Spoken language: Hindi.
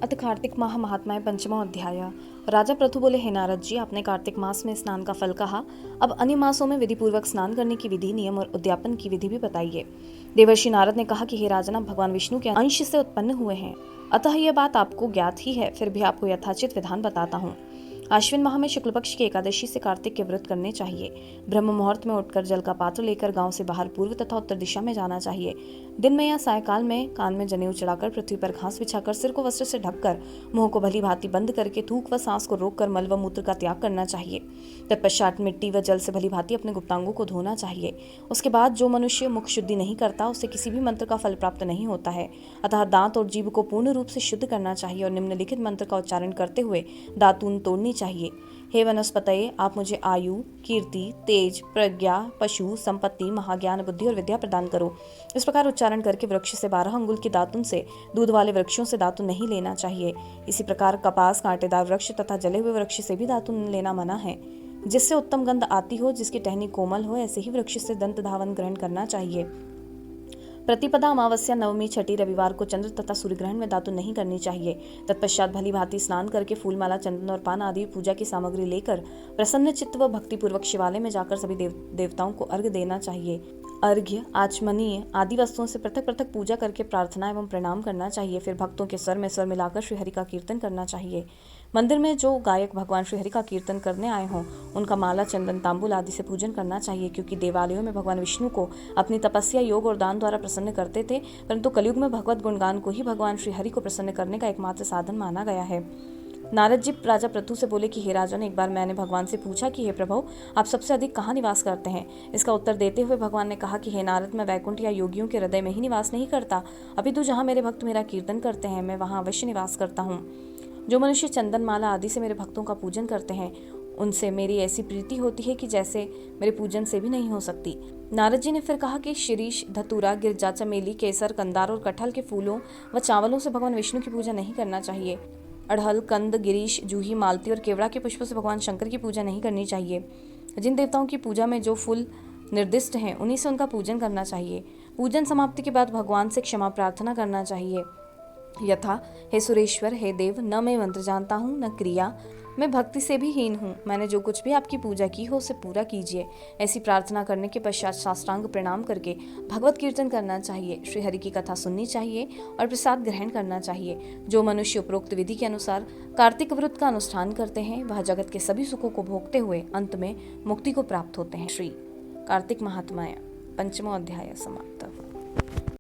अथ कार्तिक माह महात्माएं पंचमो अध्याय। राजा पृथु बोले, हे नारद जी, आपने कार्तिक मास में स्नान का फल कहा, अब अन्य मासों में विधि पूर्वक स्नान करने की विधि, नियम और उद्यापन की विधि भी बताइए। देवर्षि नारद ने कहा कि हे राजन, आप भगवान विष्णु के अंश से उत्पन्न हुए हैं, अतः यह बात आपको ज्ञात ही है, फिर भी आपको यथाचित विधान बताता हूँ। आश्विन माह में शुक्ल पक्ष की एकादशी से कार्तिक के व्रत करने चाहिए। ब्रह्म मुहूर्त में उठकर जल का पात्र लेकर गांव से बाहर पूर्व तथा उत्तर दिशा में जाना चाहिए। दिन में या सायकाल में कान में जनेऊ चढ़ाकर, पृथ्वी पर घास बिछाकर, सिर को वस्त्र से ढककर, मुंह को भली भांति बंद करके, थूक व सांस को रोककर मल व मूत्र का त्याग करना चाहिए। तत्पश्चात मिट्टी व जल से भली भांति अपने गुप्तांगों को धोना चाहिए। उसके बाद जो मनुष्य मुख शुद्धि नहीं करता, उसे किसी भी मंत्र का फल प्राप्त नहीं होता है। अतः दांत और जीभ को पूर्ण रूप से शुद्ध करना चाहिए और निम्नलिखित मंत्र का उच्चारण करते हुए दातून तोड़नी चाहिए। हे वनस्पतये, आप मुझे आयु, कीर्ति, तेज, प्रज्ञा, पशु, संपत्ति, महाज्ञान, बुद्धि और विद्या प्रदान करो। इस प्रकार उच्चारण करके वृक्ष से 12 अंगुल की दातुन से, दूध वाले वृक्षों से दातुन नहीं लेना चाहिए। इसी प्रकार कपास, कांटेदार वृक्ष तथा जले हुए वृक्ष से भी दातुन लेना मना है। जिससे उत्तम गंध आती हो, जिसकी टहनी कोमल हो, ऐसे ही वृक्ष से दंत धावन ग्रहण करना चाहिए। प्रतिपदा, अमावस्या, नवमी, छठी, रविवार को चंद्र तथा सूर्य ग्रहण में दातुन नहीं करनी चाहिए। तत्पश्चात भली भांति स्नान करके फूलमाला, चंदन और पान आदि पूजा की सामग्री लेकर प्रसन्न चित्त व भक्तिपूर्वक शिवालय में जाकर सभी देवताओं को अर्घ्य देना चाहिए। अर्घ्य, आचमनीय आदि वस्तुओं से पृथक पृथक पूजा करके प्रार्थना एवं प्रणाम करना चाहिए। फिर भक्तों के स्वर में स्वर मिलाकर श्रीहरि का कीर्तन करना चाहिए। मंदिर में जो गायक भगवान श्रीहरि का कीर्तन करने आए हों, उनका माला, चंदन, तांबुल आदि से पूजन करना चाहिए, क्योंकि देवालयों में भगवान विष्णु को अपनी तपस्या, योग और दान द्वारा प्रसन्न करते थे, परंतु कलयुग में भगवत गुणगान को ही भगवान श्रीहरि को प्रसन्न करने का एकमात्र साधन माना गया है। नारद जी राजा पृथु से बोले कि हे राजन, एक बार मैंने भगवान से पूछा कि हे प्रभु, आप सबसे अधिक कहाँ निवास करते हैं। इसका उत्तर देते हुए भगवान ने कहा कि हे नारद, मैं वैकुंठ या योगियों के हृदय में ही निवास नहीं करता, अपितु जहाँ मेरे भक्त मेरा कीर्तन करते हैं, मैं वहाँ अवश्य निवास करता हूँ। जो मनुष्य चंदन माला आदि से मेरे भक्तों का पूजन करते हैं, उनसे मेरी ऐसी प्रीति होती है कि जैसे मेरे पूजन से भी नहीं हो सकती। नारद जी ने फिर कहा कि शिरीष, धतूरा, गिरजा, चमेली, केसर, कंदार और कटहल के फूलों व चावलों से भगवान विष्णु की पूजा नहीं करना चाहिए। अड़हल, कंद, गिरीश, जूही, मालती और केवड़ा के पुष्पों से भगवान शंकर की पूजा नहीं करनी चाहिए। जिन देवताओं की पूजा में जो फूल निर्दिष्ट हैं, उन्हीं से उनका पूजन करना चाहिए। पूजन समाप्ति के बाद भगवान से क्षमा प्रार्थना करना चाहिए, यथा, हे सुरेश्वर, हे देव, न मैं मंत्र जानता हूँ न क्रिया, मैं भक्ति से भी हीन हूँ, मैंने जो कुछ भी आपकी पूजा की हो उसे पूरा कीजिए। ऐसी प्रार्थना करने के पश्चात साष्टांग प्रणाम करके भगवत कीर्तन करना चाहिए, श्रीहरि की कथा सुननी चाहिए और प्रसाद ग्रहण करना चाहिए। जो मनुष्य उपरोक्त विधि के अनुसार कार्तिक व्रत का अनुष्ठान करते हैं, वह जगत के सभी सुखों को भोगते हुए अंत में मुक्ति को प्राप्त होते हैं। श्री कार्तिक महात्म्य पंचमो अध्याय समाप्त।